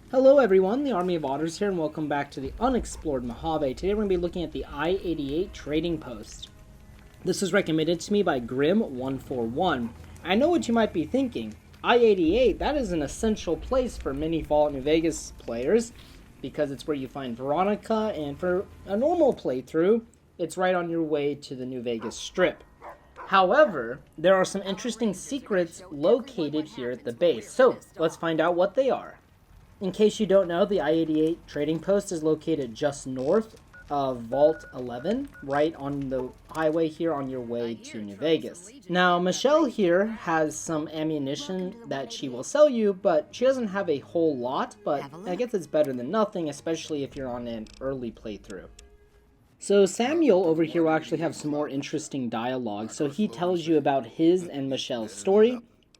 Hello everyone, the Army of Otters here, and welcome back to the Unexplored Mojave. Today we're going to be looking at the I88 Trading Post. This was recommended to me by Grim141. I know what you might be thinking. I88, that is an essential place for many Fallout New Vegas players, because it's where you find Veronica, and for a normal playthrough, it's right on your way to the New Vegas Strip. However, there are some interesting secrets located here at the base, so let's find out what they are. In case you don't know, the I88 Trading Post is located just north of Vault 11, right on the highway here on your way to New Vegas. Now, Michelle here has some ammunition that she will sell you, but she doesn't have a whole lot, but I guess it's better than nothing, especially if you're on an early playthrough. So Samuel over here will actually have some more interesting dialogue. So he tells you about his and Michelle's story.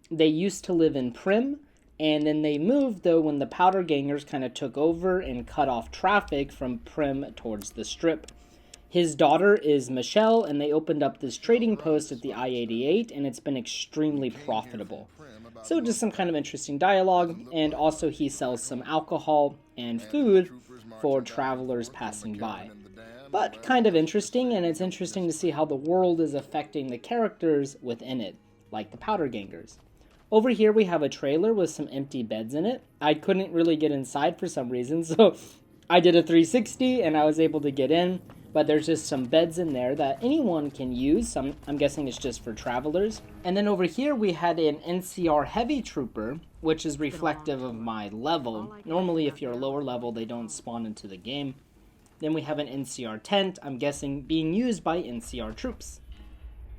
They used to live in Prim, and then they moved, though, when the Powder Gangers kind of took over and cut off traffic from Prim towards the Strip. His daughter is Michelle, and they opened up this trading post at the I-88, and it's been extremely profitable. So just some kind of interesting dialogue, and also he sells some alcohol and food for travelers passing by. But kind of interesting, and it's interesting to see how the world is affecting the characters within it, like the Powder Gangers. Over here we have a trailer with some empty beds in it. I couldn't really get inside for some reason, so I did a 360 and I was able to get in. But there's just some beds in there that anyone can use. I'm guessing it's just for travelers. And then over here we had an NCR Heavy Trooper, which is reflective of my level. Normally if you're a lower level, they don't spawn into the game. Then we have an NCR Tent, I'm guessing being used by NCR troops.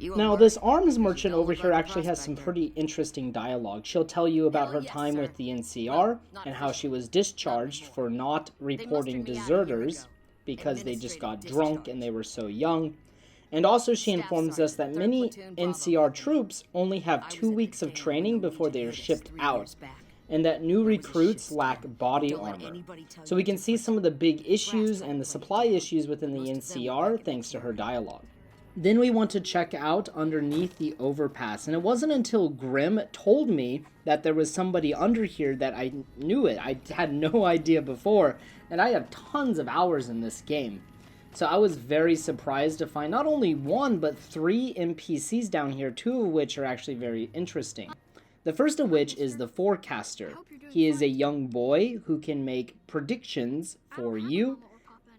Now, this arms merchant over here actually has some pretty interesting dialogue. She'll tell you about her time with the NCR and how she was discharged for not reporting deserters because they just got drunk and they were so young. And also she informs us that many NCR troops only have 2 weeks of training before they are shipped out, and that new recruits lack body armor. So we can see some of the big issues and the supply issues within the NCR thanks to her dialogue. Then we want to check out underneath the overpass, and it wasn't until Grim told me that there was somebody under here that I knew it. I had no idea before, and I have tons of hours in this game. So I was very surprised to find not only one, but 3 NPCs down here, 2 of which are actually very interesting. The first of which is the Forecaster. He is a young boy who can make predictions for you,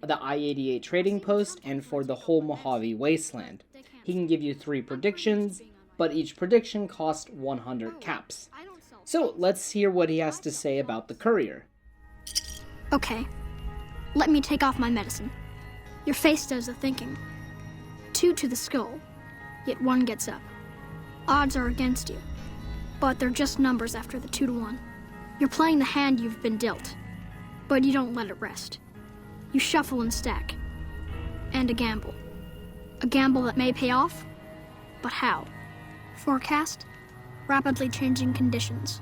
the I88 Trading Post, and for the whole Mojave Wasteland. He can give you 3 predictions, but each prediction costs 100 caps. So let's hear what he has to say about the courier. Okay, let me take off my medicine. Your face does the thinking. 2 to the skull, yet 1 gets up. Odds are against you, but they're just numbers after the 2 to 1. You're playing the hand you've been dealt, but you don't let it rest. You shuffle and stack. And a gamble. A gamble that may pay off, but how? Forecast? Rapidly changing conditions.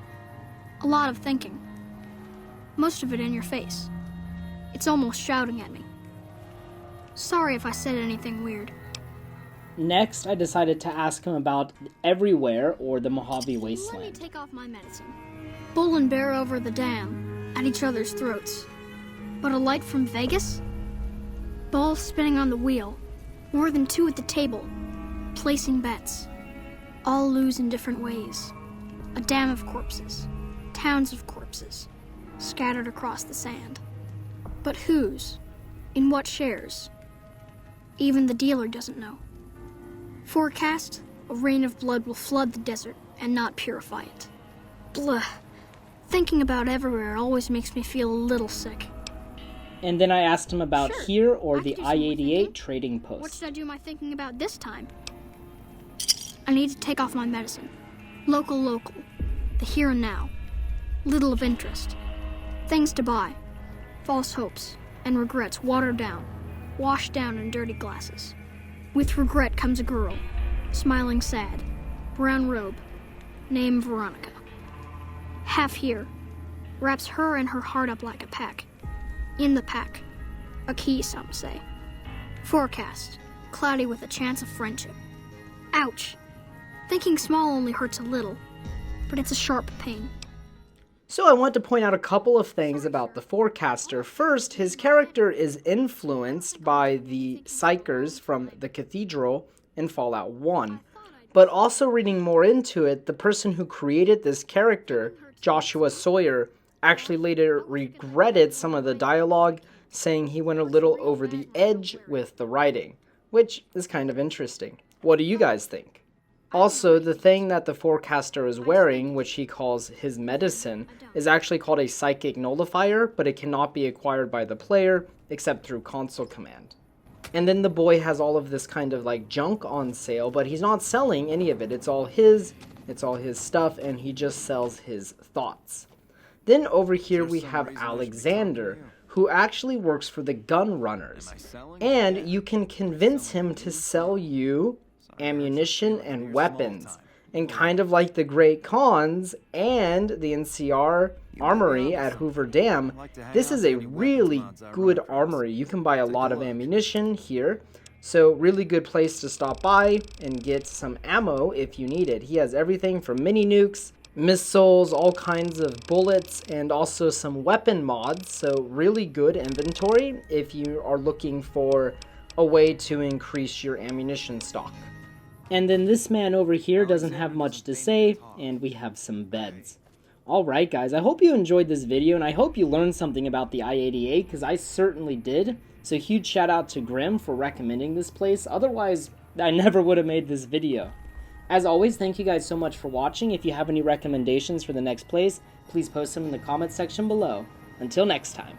A lot of thinking. Most of it in your face. It's almost shouting at me. Sorry if I said anything weird. Next, I decided to ask him about Everywhere, or the Mojave Wasteland. Let me take off my medicine. Bull and bear over the dam, at each other's throats. But a light from Vegas? Balls spinning on the wheel. More than 2 at the table. Placing bets. All lose in different ways. A dam of corpses. Towns of corpses. Scattered across the sand. But whose? In what shares? Even the dealer doesn't know. Forecast, a rain of blood will flood the desert and not purify it. Blah. Thinking about Everywhere always makes me feel a little sick. And then I asked him about here or the I88 Trading Post. What should I do my thinking about this time? I need to take off my medicine. Local. The here and now. Little of interest. Things to buy. False hopes and regrets watered down. Washed down in dirty glasses. With regret comes a girl. Smiling sad. Brown robe. Name Veronica. Half here. Wraps her and her heart up like a pack. In the pack. A key, some say. Forecast. Cloudy with a chance of friendship. Ouch. Thinking small only hurts a little, but it's a sharp pain. So I want to point out a couple of things about the Forecaster. First, his character is influenced by the Psychers from the Cathedral in Fallout 1. But also reading more into it, the person who created this character, Joshua Sawyer, actually later regretted some of the dialogue, saying he went a little over the edge with the writing, which is kind of interesting. What do you guys think? Also, the thing that the Forecaster is wearing, which he calls his medicine, is actually called a Psychic Nullifier, but it cannot be acquired by the player, except through console command. And then the boy has all of this kind of like junk on sale, but he's not selling any of it. It's all his stuff, and he just sells his thoughts. Then over here we have Alexander, who actually works for the gun runners. And you can convince him to sell you ammunition and weapons. And kind of like the Great Khans and the NCR Armory at Hoover Dam, this is a really good armory. You can buy a lot of ammunition here. So really good place to stop by and get some ammo if you need it. He has everything from mini nukes, missiles, all kinds of bullets, and also some weapon mods. So really good inventory if you are looking for a way to increase your ammunition stock. And then this man over here doesn't have much to say, and we have some beds. Alright guys, I hope you enjoyed this video, and I hope you learned something about the I88, because I certainly did. So huge shout out to Grim for recommending this place, otherwise I never would have made this video. As always, thank you guys so much for watching. If you have any recommendations for the next place, please post them in the comment section below. Until next time.